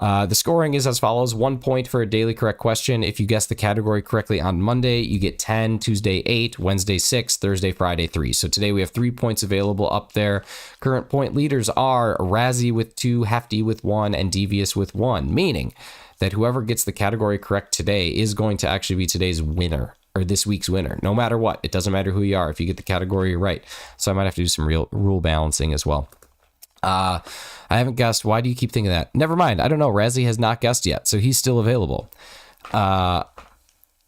The scoring is as follows: 1 point for a daily correct question. If you guess the category correctly on Monday, you get 10, Tuesday 8, Wednesday 6, Thursday, Friday 3. So today we have 3 points available up there. Current point leaders are Razzie with 2, Hefty with 1, and Devious with 1, meaning that whoever gets the category correct today is going to actually be today's winner, or this week's winner, no matter what. It doesn't matter who you are if you get the category right. So I might have to do some real rule balancing as well. I haven't guessed. Why do you keep thinking that? Never mind. I don't know. Razzie has not guessed yet, so he's still available.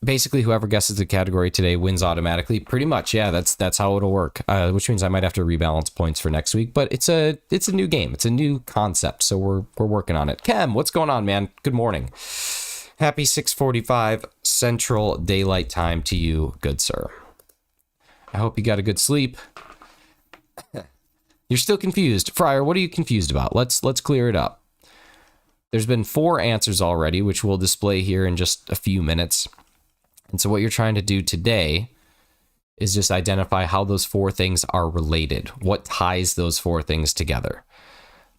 Basically, whoever guesses the category today wins automatically. Pretty much, yeah. That's how it'll work. Which means I might have to rebalance points for next week. But it's a new game. It's a new concept, so we're working on it. Kem, what's going on, man? Good morning. Happy 6:45 Central Daylight Time to you, good sir. I hope you got a good sleep. You're still confused. Fryer, what are you confused about? Let's clear it up. There's been 4 answers already, which we'll display here in just a few minutes. And so what you're trying to do today is just identify how those 4 things are related. What ties those 4 things together?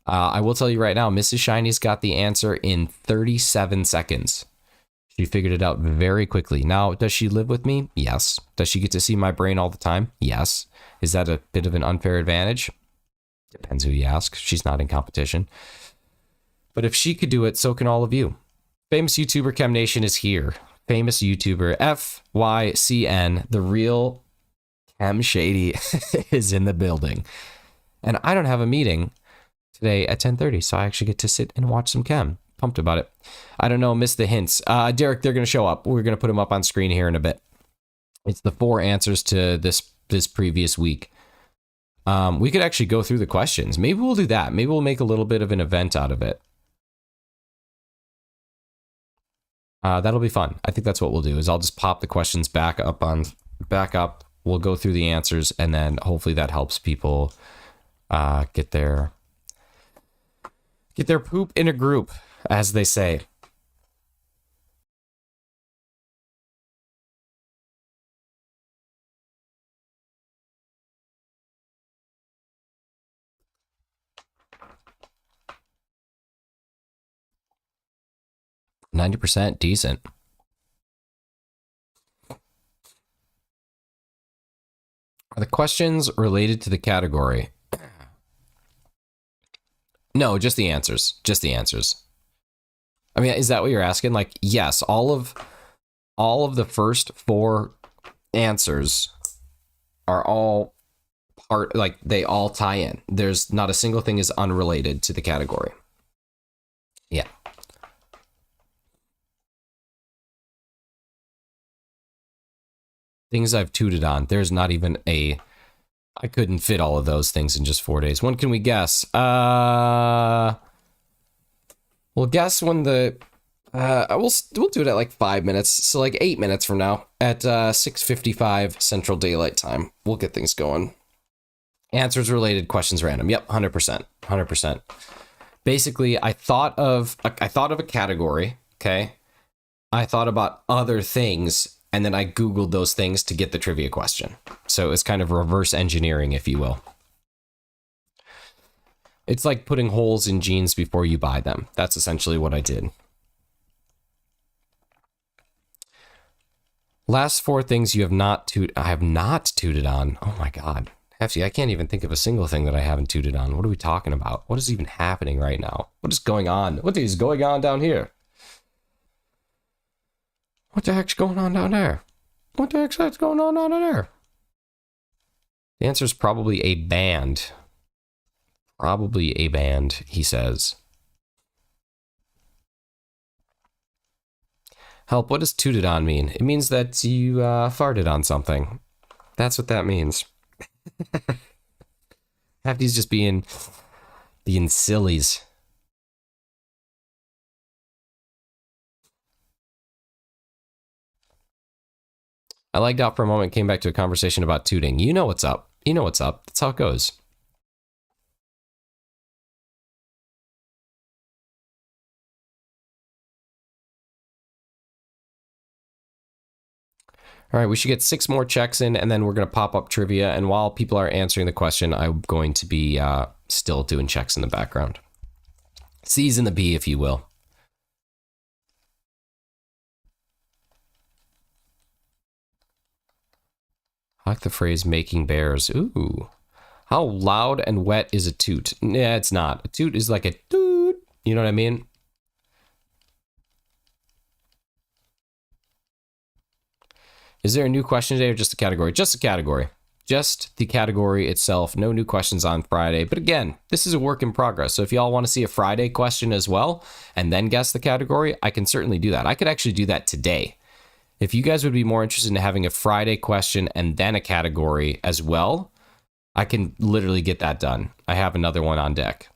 I will tell you right now, Mrs. Shiny's got the answer in 37 seconds. She figured it out very quickly. Now, does she live with me? Yes. Does she get to see my brain all the time? Yes. Is that a bit of an unfair advantage? Depends who you ask. She's not in competition. But if she could do it, so can all of you. Famous YouTuber Chem Nation is here. Famous YouTuber FYCN, the real Chem Shady, is in the building. And I don't have a meeting today at 10:30, so I actually get to sit and watch some Chem. Pumped about it. I don't know, missed the hints. Derek, they're going to show up. We're going to put them up on screen here in a bit. It's the 4 answers to this previous week. We could actually go through the questions. Maybe we'll do that. Maybe we'll make a little bit of an event out of it. That'll be fun. I think that's what we'll do, is I'll just pop the questions back up. We'll go through the answers, and then hopefully that helps people get their poop in a group, as they say. %, decent. Are the questions related to the category? No, just the answers. Just the answers. I mean, is that what you're asking? Like, yes, all of the first 4 answers are all part, like, they all tie in. There's not a single thing is unrelated to the category. Yeah. Things I've tooted on. There's not even a... I couldn't fit all of those things in just 4 days. When can we guess? We'll guess when the... we'll do it at like 5 minutes. So like 8 minutes from now at 6:55 Central Daylight Time. We'll get things going. Answers related, questions random. Yep, 100%. 100%. Basically, I thought of a category, okay? I thought about other things, and then I Googled those things to get the trivia question. So it's kind of reverse engineering, if you will. It's like putting holes in jeans before you buy them. That's essentially what I did. Last 4 things you have not I have not tooted on. Oh my God. Hefty, I can't even think of a single thing that I haven't tooted on. What are we talking about? What is even happening right now? What is going on? What is going on down here? What the heck's going on down there? What the heck's going on out of there? The answer is probably a band. Probably a band, he says. Help, what does tooted on mean? It means that you farted on something. That's what that means. Hefty's just being sillies. I lagged out for a moment, came back to a conversation about tooting. You know what's up. You know what's up. That's how it goes. All right, we should get 6 more checks in, and then we're going to pop up trivia. And while people are answering the question, I'm going to be still doing checks in the background. C's in the B, if you will. I like the phrase making bears. Ooh. How loud and wet is a toot? Yeah, it's not. A toot is like a toot. You know what I mean? Is there a new question today or just a category? Just a category. Just the category itself. No new questions on Friday. But again, this is a work in progress. So if y'all want to see a Friday question as well and then guess the category, I can certainly do that. I could actually do that today. If you guys would be more interested in having a Friday question and then a category as well, I can literally get that done. I have another one on deck.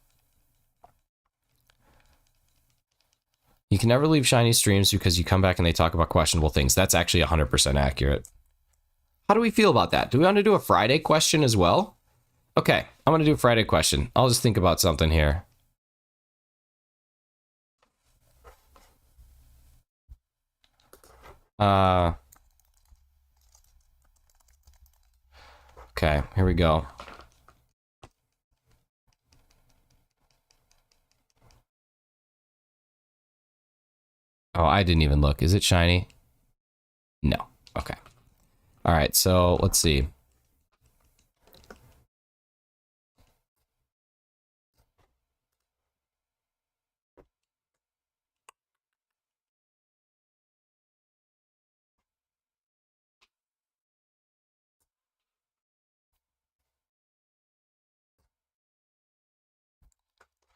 You can never leave shiny streams because you come back and they talk about questionable things. That's actually 100% accurate. How do we feel about that? Do we want to do a Friday question as well? Okay, I'm going to do a Friday question. I'll just think about something here. Okay, here we go. Oh, I didn't even look. Is it shiny? No. Okay. All right, so let's see.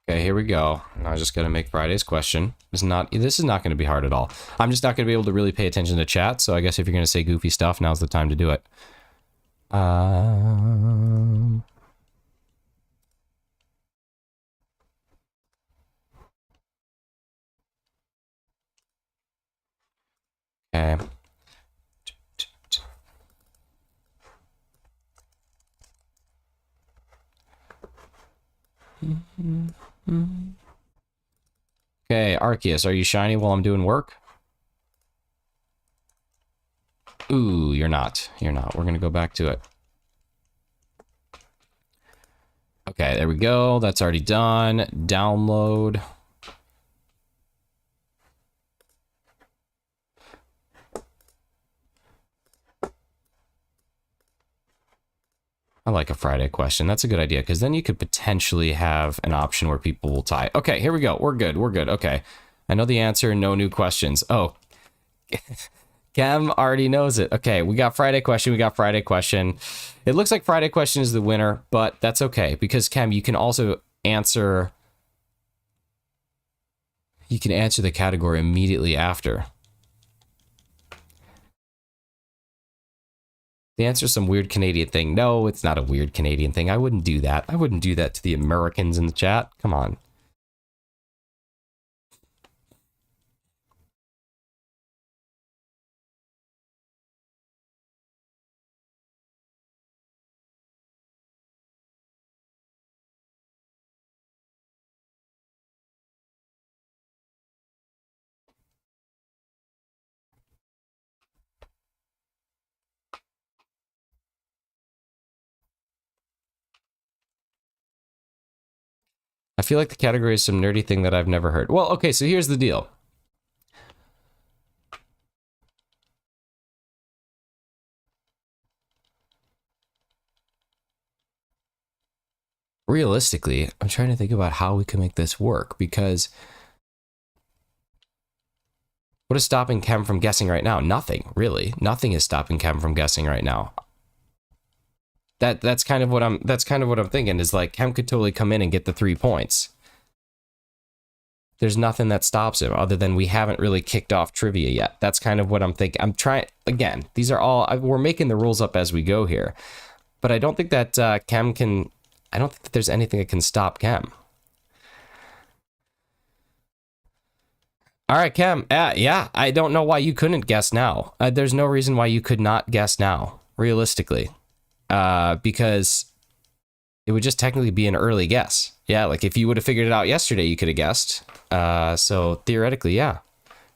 Okay, here we go. I just got to make Friday's question. This is not going to be hard at all. I'm just not going to be able to really pay attention to chat, so I guess if you're going to say goofy stuff, now's the time to do it. Okay. Okay, Arceus, are you shiny while I'm doing work? Ooh, you're not. You're not. We're going to go back to it. Okay, there we go. That's already done. Download. I like a Friday question. That's a good idea, because then you could potentially have an option where people will tie. Okay, here we go. We're good. We're good. Okay. I know the answer. No new questions. Oh. Cam already knows it. Okay, we got Friday question. We got Friday question. It looks like Friday question is the winner, but that's okay, because Cam, you can also answer... You can answer the category immediately after. The answer is some weird Canadian thing. No, it's not a weird Canadian thing. I wouldn't do that. I wouldn't do that to the Americans in the chat. Come on. I feel like the category is some nerdy thing that I've never heard. Well, okay, so here's the deal. Realistically, I'm trying to think about how we can make this work, because What is stopping Kem from guessing right now? Nothing, really. Nothing is stopping Kem from guessing right now. That's kind of what I'm thinking, is like Kem could totally come in and get the 3 points. There's nothing that stops him other than we haven't really kicked off trivia yet. That's kind of what I'm thinking. I'm trying, again, these are all, we're making the rules up as we go here. But I don't think that Kem can, I don't think that there's anything that can stop Kem. All right, Kem. Yeah, I don't know why you couldn't guess now. There's no reason why you could not guess now, realistically. Because it would just technically be an early guess. Yeah, like if you would have figured it out yesterday, you could have guessed. So theoretically, yeah,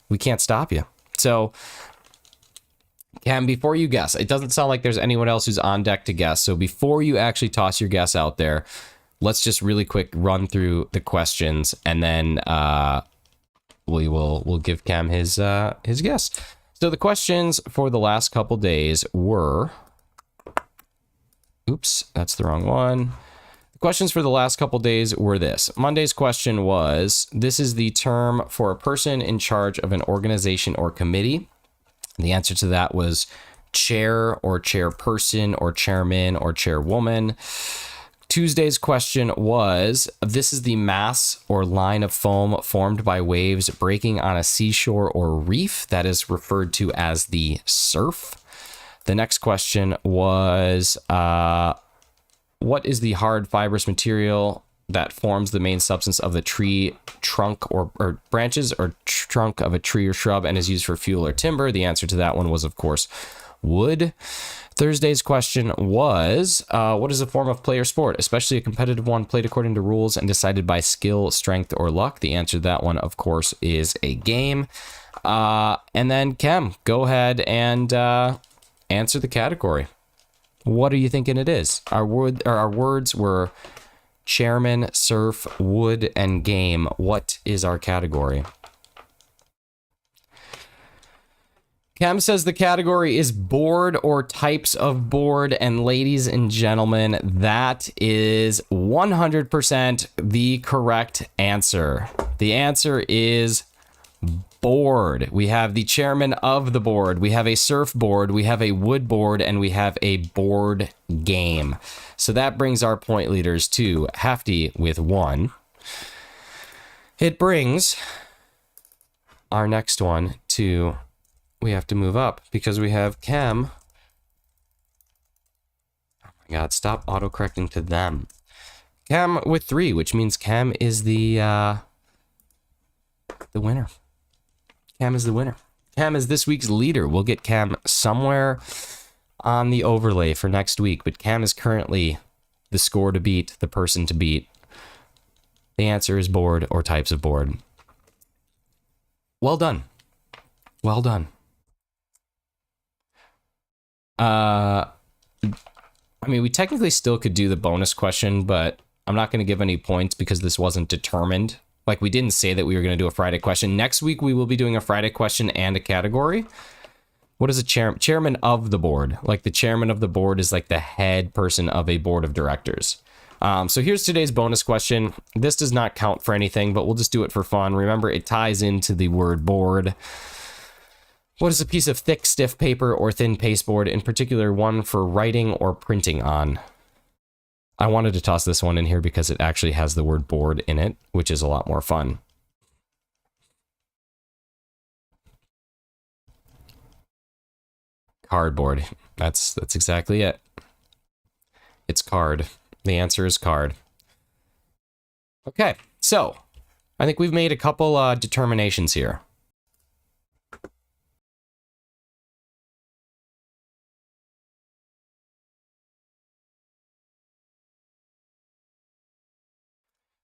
we can't stop you. So, Kem, before you guess, it doesn't sound like there's anyone else who's on deck to guess. So before you actually toss your guess out there, let's just really quick run through the questions, and then we'll give Kem his guess. So the questions for the last couple days were, oops, that's the wrong one. The questions for the last couple days were this. Monday's question was, this is the term for a person in charge of an organization or committee. The answer to that was chair or chairperson or chairman or chairwoman. Tuesday's question was, this is the mass or line of foam formed by waves breaking on a seashore or reef that is referred to as the surf. The next question was, what is the hard fibrous material that forms the main substance of the tree trunk or branches or trunk of a tree or shrub and is used for fuel or timber? The answer to that one was, of course, wood. Thursday's question was, what is a form of play or sport, especially a competitive one played according to rules and decided by skill, strength, or luck? The answer to that one, of course, is a game. And then, Kem, go ahead and answer the category. What are you thinking it is? Our words were chairman, surf, wood, and game. What is our category? Kem says the category is board or types of board, and ladies and gentlemen, that is 100% the correct answer. The answer is board. We have the chairman of the board, we have a surfboard, we have a wood board, and we have a board game. So that brings our point leaders to Hefty with 1. It brings our next one to, we have to move up because we have Kem. Oh my God, stop autocorrecting to them. Kem with 3, which means Kem is the winner. Kem is the winner. Kem is this week's leader. We'll get Kem somewhere on the overlay for next week, but Kem is currently the score to beat, the person to beat. The answer is board or types of board. Well done. Well done. I mean, we technically still could do the bonus question, but I'm not going to give any points because this wasn't determined. Like, we didn't say that we were going to do a Friday question. Next week, we will be doing a Friday question and a category. What is a chairman of the board? Like, the chairman of the board is like the head person of a board of directors. So here's today's bonus question. This does not count for anything, but we'll just do it for fun. Remember, it ties into the word board. What is a piece of thick, stiff paper or thin pasteboard, in particular one for writing or printing on? I wanted to toss this one in here because it actually has the word board in it, which is a lot more fun. Cardboard. That's exactly it. It's card. The answer is card. Okay, so I think we've made a couple determinations here.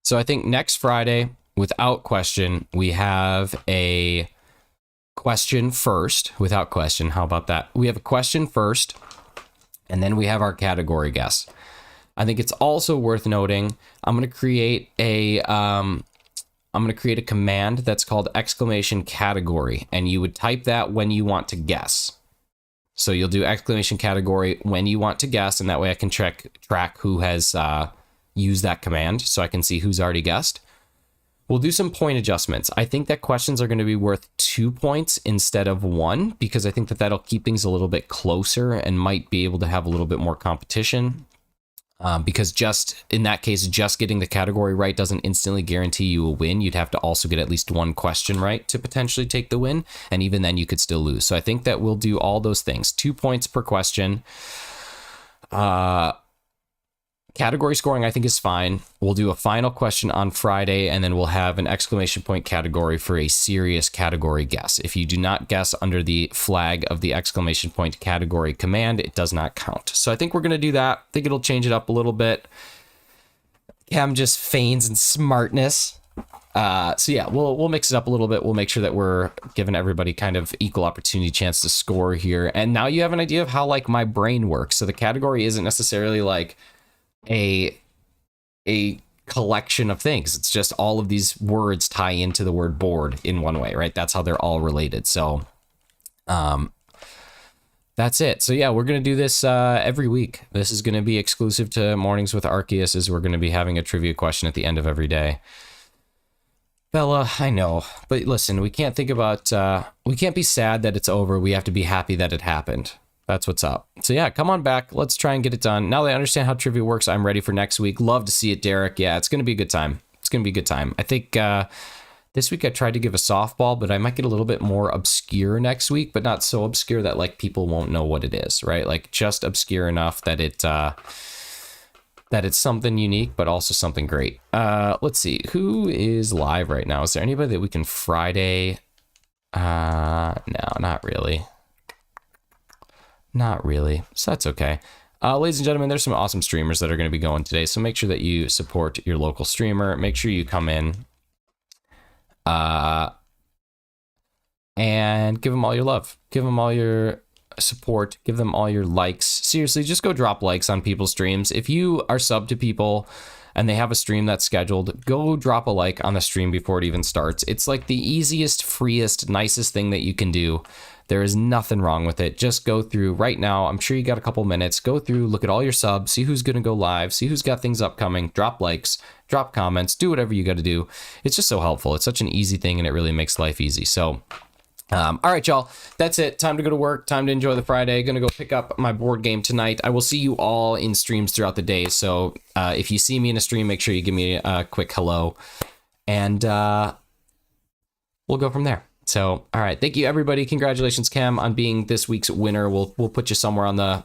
So I think next Friday, without question, we have a question first. Without question, how about that? We have a question first, and then we have our category guess. I think it's also worth noting, I'm going to create a command that's called exclamation category, and you would type that when you want to guess. So you'll do exclamation category when you want to guess, and that way I can track who has used that command, so I can see who's already guessed. We'll do some point adjustments. I think that questions are going to be worth 2 points instead of 1, because I think that that'll keep things a little bit closer and might be able to have a little bit more competition. Because just in that case, just getting the category right doesn't instantly guarantee you a win. You'd have to also get at least 1 question right to potentially take the win. And even then you could still lose. So I think that we'll do all those things. 2 points per question. Category scoring, I think, is fine. We'll do a final question on Friday, and then we'll have an exclamation point category for a serious category guess. If you do not guess under the flag of the exclamation point category command, it does not count. So I think we're going to do that. I think it'll change it up a little bit. Cam just feigns and smartness. So yeah, we'll mix it up a little bit. We'll make sure that we're giving everybody kind of equal opportunity chance to score here. And now you have an idea of how like my brain works. So the category isn't necessarily like a collection of things. It's just all of these words tie into the word board in one way, right? That's how they're all related. So that's it. So yeah, we're going to do this every week. This is going to be exclusive to Mornings with Arceus, as we're going to be having a trivia question at the end of every day. Bella, I know, but listen, we can't think about, we can't be sad that it's over. We have to be happy that it happened. That's what's up. So yeah, come on back. Let's try and get it done. Now that I understand how trivia works, I'm ready for next week. Love to see it, Derek. Yeah, it's going to be a good time. It's going to be a good time. I think this week I tried to give a softball, but I might get a little bit more obscure next week, but not so obscure that like people won't know what it is, right? Like just obscure enough that it that it's something unique, but also something great. Let's see, who is live right now? Is there anybody that we can Friday? No, not really. Not really. So that's okay. Ladies and gentlemen, there's some awesome streamers that are going to be going today. So make sure that you support your local streamer. Make sure you come in and give them all your love. Give them all your support. Give them all your likes. Seriously, just go drop likes on people's streams. If you are sub to people and they have a stream that's scheduled, go drop a like on the stream before it even starts. It's like the easiest, freest, nicest thing that you can do. There is nothing wrong with it. Just go through right now. I'm sure you got a couple minutes. Go through, look at all your subs, see who's going to go live, see who's got things upcoming, drop likes, drop comments, do whatever you got to do. It's just so helpful. It's such an easy thing, and it really makes life easy. So, all right, y'all, that's it. Time to go to work. Time to enjoy the Friday. Gonna go pick up my board game tonight. I will see you all in streams throughout the day. So if you see me in a stream, make sure you give me a quick hello, and we'll go from there. So, all right, thank you everybody. Congratulations, Cam, on being this week's winner. We'll put you somewhere on the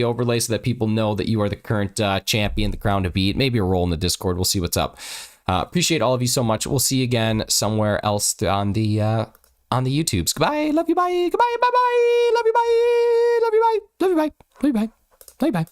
overlay so that people know that you are the current champion, the crown to beat. Maybe a role in the Discord. We'll see what's up. Appreciate all of you so much. We'll see you again somewhere else on the YouTubes. Goodbye. Love you. Bye. Goodbye. Bye. Bye. Love you. Bye. Love you. Bye. Love you. Bye. Love you. Bye. Love you. Bye.